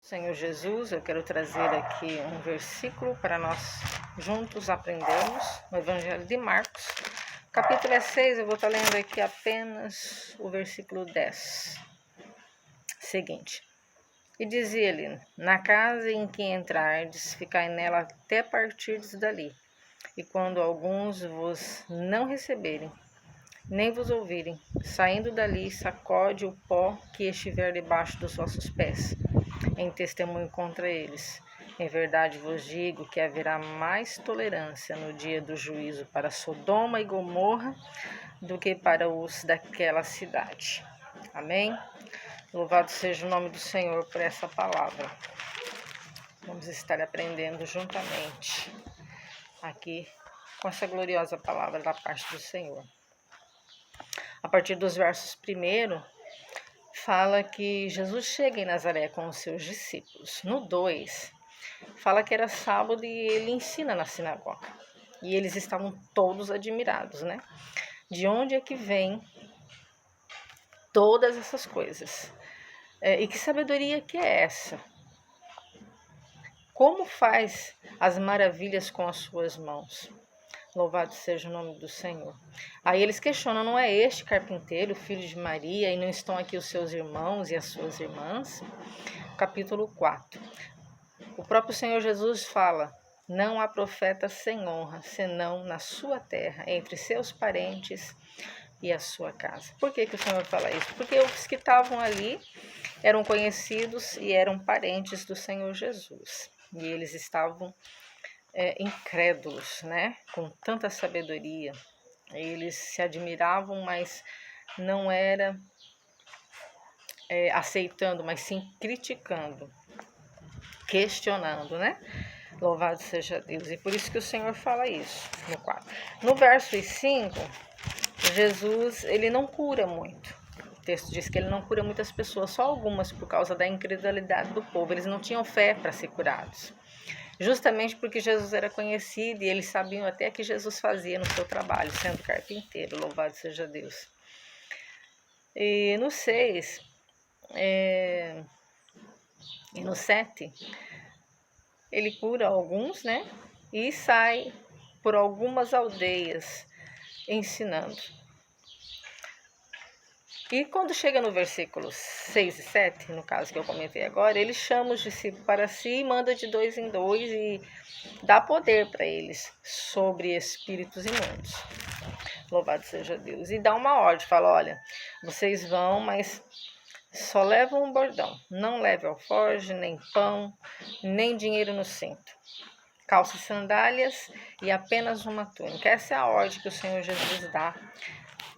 Senhor Jesus, eu quero trazer aqui um versículo para nós juntos aprendermos no Evangelho de Marcos. Capítulo 6, eu vou estar lendo aqui apenas o versículo 10. Seguinte. E dizia-lhe, na casa em que entrardes, ficai nela até partirdes dali. E quando alguns vos não receberem, nem vos ouvirem, saindo dali, sacode o pó que estiver debaixo dos vossos pés, em testemunho contra eles. Em verdade vos digo que haverá mais tolerância no dia do juízo para Sodoma e Gomorra do que para os daquela cidade. Amém? Louvado seja o nome do Senhor por essa palavra. Vamos estar aprendendo juntamente aqui com essa gloriosa palavra da parte do Senhor. A partir dos versos 1, fala que Jesus chega em Nazaré com os seus discípulos. No 2, fala que era sábado e ele ensina na sinagoga. E eles estavam todos admirados, né? De onde é que vem todas essas coisas? E que sabedoria que é essa? Como faz as maravilhas com as suas mãos? Louvado seja o nome do Senhor. Aí eles questionam, não é este carpinteiro, filho de Maria, e não estão aqui os seus irmãos e as suas irmãs? Capítulo 4. O próprio Senhor Jesus fala, não há profeta sem honra, senão na sua terra, entre seus parentes e a sua casa. Por que o Senhor fala isso? Porque os que estavam ali eram conhecidos e eram parentes do Senhor Jesus. E eles estavam incrédulos, né? Com tanta sabedoria. Eles se admiravam, mas não era aceitando, mas sim criticando, questionando, né? Louvado seja Deus. E por isso que o Senhor fala isso no 4. No verso 5, Jesus, ele não cura muito. O texto diz que ele não cura muitas pessoas, só algumas por causa da incredulidade do povo. Eles não tinham fé para ser curados. Justamente porque Jesus era conhecido e eles sabiam até o que Jesus fazia no seu trabalho, sendo carpinteiro, louvado seja Deus. E no 6 e no 7, ele cura alguns, né? E sai por algumas aldeias ensinando. E quando chega no versículo 6 e 7, no caso que eu comentei agora, ele chama os discípulos para si, manda de 2 em 2 e dá poder para eles sobre espíritos imundos. Louvado seja Deus. E dá uma ordem, fala, olha, vocês vão, mas só levam um bordão. Não leve alforje, nem pão, nem dinheiro no cinto. Calça e sandálias e apenas uma túnica. Essa é a ordem que o Senhor Jesus dá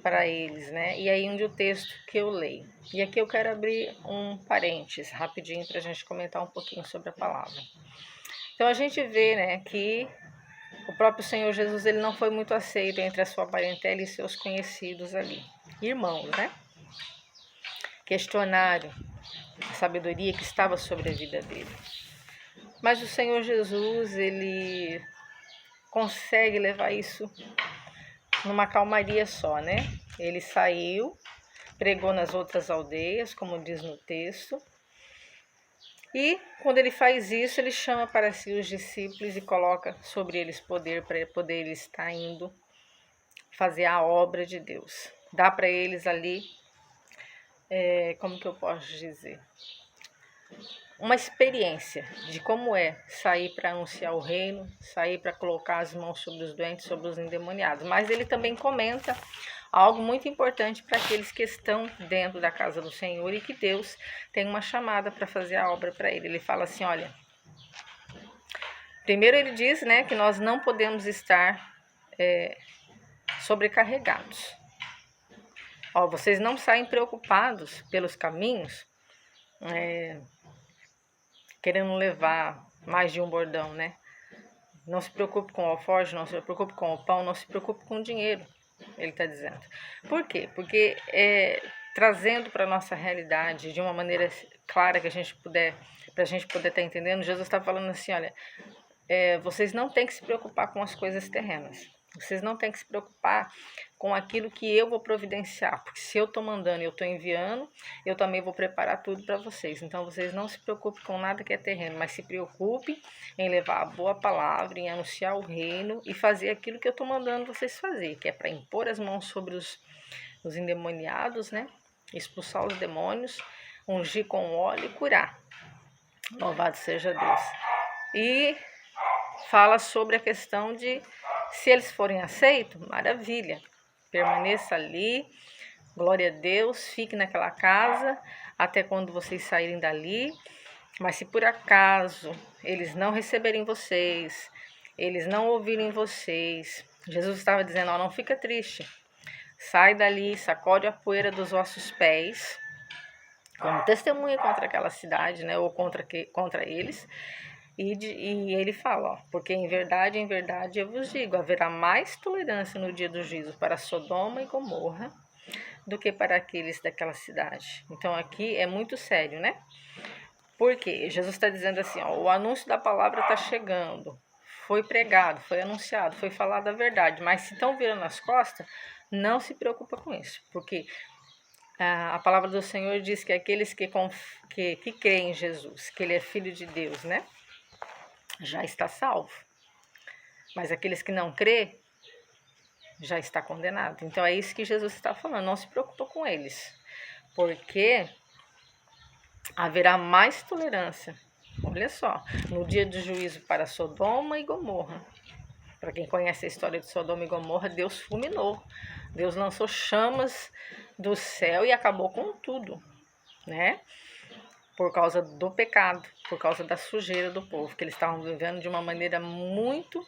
para eles, né? E aí onde o texto que eu leio. E aqui eu quero abrir um parênteses rapidinho para a gente comentar um pouquinho sobre a palavra. Então a gente vê, né, que o próprio Senhor Jesus, ele não foi muito aceito entre a sua parentela e seus conhecidos ali, irmãos, né? Questionaram a sabedoria que estava sobre a vida dele. Mas o Senhor Jesus, ele consegue levar isso numa calmaria só, né? Ele saiu, pregou nas outras aldeias, como diz no texto. E quando ele faz isso, ele chama para si os discípulos e coloca sobre eles poder para poder eles estar indo fazer a obra de Deus. Dá para eles ali, como que eu posso dizer? Uma experiência de como é sair para anunciar o reino, sair para colocar as mãos sobre os doentes, sobre os endemoniados. Mas ele também comenta algo muito importante para aqueles que estão dentro da casa do Senhor e que Deus tem uma chamada para fazer a obra para ele. Ele fala assim, olha, primeiro ele diz, né, que nós não podemos estar sobrecarregados. Ó, vocês não saem preocupados pelos caminhos, querendo levar mais de um bordão, né? Não se preocupe com o alforje, não se preocupe com o pão, não se preocupe com o dinheiro, ele está dizendo. Por quê? Porque trazendo para a nossa realidade de uma maneira clara que a gente puder, para a gente poder estar entendendo, Jesus está falando assim, olha, vocês não têm que se preocupar com as coisas terrenas. Vocês não têm que se preocupar com aquilo que eu vou providenciar, porque se eu estou mandando e eu estou enviando, eu também vou preparar tudo para vocês. Então, vocês não se preocupem com nada que é terreno, mas se preocupem em levar a boa palavra, em anunciar o reino e fazer aquilo que eu estou mandando vocês fazer, que é para impor as mãos sobre os endemoniados, né? Expulsar os demônios, ungir com óleo e curar. Louvado seja Deus. E fala sobre a questão de, se eles forem aceitos, maravilha, permaneça ali, glória a Deus, fique naquela casa até quando vocês saírem dali. Mas se por acaso eles não receberem vocês, eles não ouvirem vocês, Jesus estava dizendo, ó, não fica triste, sai dali, sacode a poeira dos vossos pés, como testemunha contra aquela cidade, né, ou contra eles. E ele fala, ó, porque em verdade eu vos digo, haverá mais tolerância no dia do juízo para Sodoma e Gomorra do que para aqueles daquela cidade. Então aqui é muito sério, né? Porque Jesus está dizendo assim, ó, o anúncio da palavra está chegando, foi pregado, foi anunciado, foi falado a verdade, mas se estão virando as costas, não se preocupa com isso, porque a palavra do Senhor diz que aqueles que creem em Jesus, que Ele é Filho de Deus, né? Já está salvo. Mas aqueles que não crê, já está condenado. Então é isso que Jesus está falando, não se preocupa com eles, porque haverá mais tolerância. Olha só, no dia do juízo para Sodoma e Gomorra. Para quem conhece a história de Sodoma e Gomorra, Deus fulminou. Deus lançou chamas do céu e acabou com tudo, né? Por causa do pecado, por causa da sujeira do povo, que eles estavam vivendo de uma maneira muito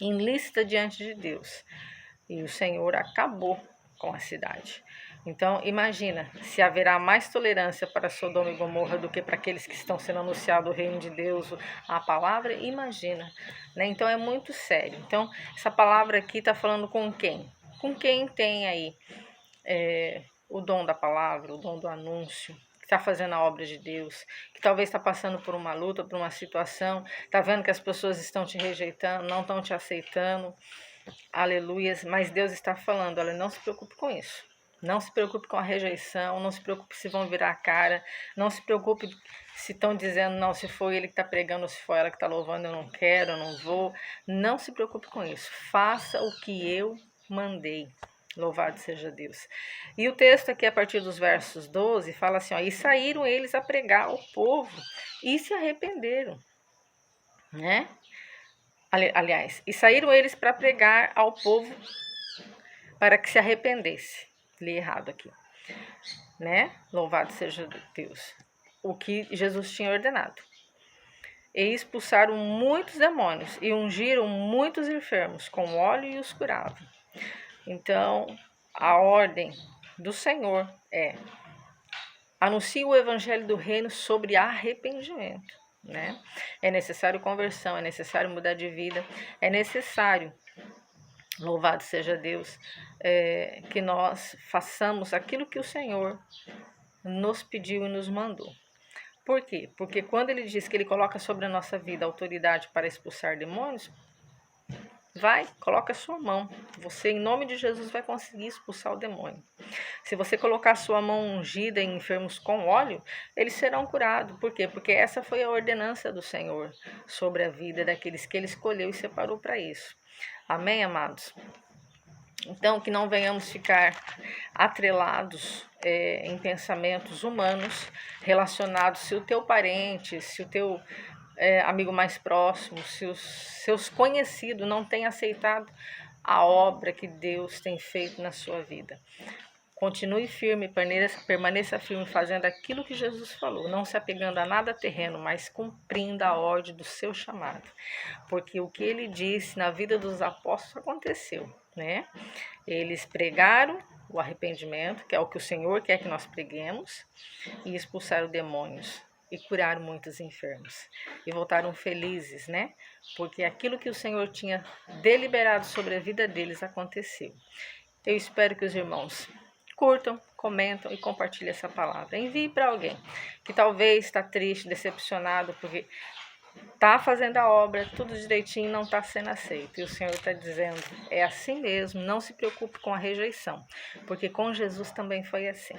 ilícita diante de Deus. E o Senhor acabou com a cidade. Então, imagina, se haverá mais tolerância para Sodoma e Gomorra do que para aqueles que estão sendo anunciado o reino de Deus, a palavra, imagina, né? Então, é muito sério. Então, essa palavra aqui está falando com quem? Com quem tem aí o dom da palavra, o dom do anúncio, que está fazendo a obra de Deus, que talvez está passando por uma luta, por uma situação, está vendo que as pessoas estão te rejeitando, não estão te aceitando, aleluias, mas Deus está falando, olha, não se preocupe com isso. Não se preocupe com a rejeição, não se preocupe se vão virar a cara, não se preocupe se estão dizendo, não, se foi ele que está pregando ou se foi ela que está louvando, eu não quero, eu não vou. Não se preocupe com isso, faça o que eu mandei. Louvado seja Deus. E o texto aqui, a partir dos versos 12, fala assim, ó, e saíram eles a pregar ao povo e se arrependeram, né? Aliás, e saíram eles para pregar ao povo para que se arrependesse. Li errado aqui, né? Louvado seja Deus. O que Jesus tinha ordenado. E expulsaram muitos demônios e ungiram muitos enfermos com óleo e os curavam. Então, a ordem do Senhor é: anuncie o evangelho do reino sobre arrependimento, né? É necessário conversão, é necessário mudar de vida, é necessário, louvado seja Deus, que nós façamos aquilo que o Senhor nos pediu e nos mandou. Por quê? Porque quando ele diz que ele coloca sobre a nossa vida a autoridade para expulsar demônios, vai, coloca a sua mão. Você, em nome de Jesus, vai conseguir expulsar o demônio. Se você colocar a sua mão ungida em enfermos com óleo, eles serão curados. Por quê? Porque essa foi a ordenança do Senhor sobre a vida daqueles que ele escolheu e separou para isso. Amém, amados? Então, que não venhamos ficar atrelados em pensamentos humanos relacionados se o teu parente, se o teu amigo mais próximo, se os seus conhecidos não têm aceitado a obra que Deus tem feito na sua vida. Continue firme, permaneça firme fazendo aquilo que Jesus falou, não se apegando a nada terreno, mas cumprindo a ordem do seu chamado. Porque o que ele disse na vida dos apóstolos aconteceu, né? Eles pregaram o arrependimento, que é o que o Senhor quer que nós preguemos, e expulsaram demônios e curaram muitos enfermos. E voltaram felizes, né? Porque aquilo que o Senhor tinha deliberado sobre a vida deles aconteceu. Eu espero que os irmãos curtam, comentam e compartilhem essa palavra. Envie para alguém que talvez está triste, decepcionado, porque Está fazendo a obra, tudo direitinho, não está sendo aceito. E o Senhor está dizendo, é assim mesmo, não se preocupe com a rejeição, porque com Jesus também foi assim.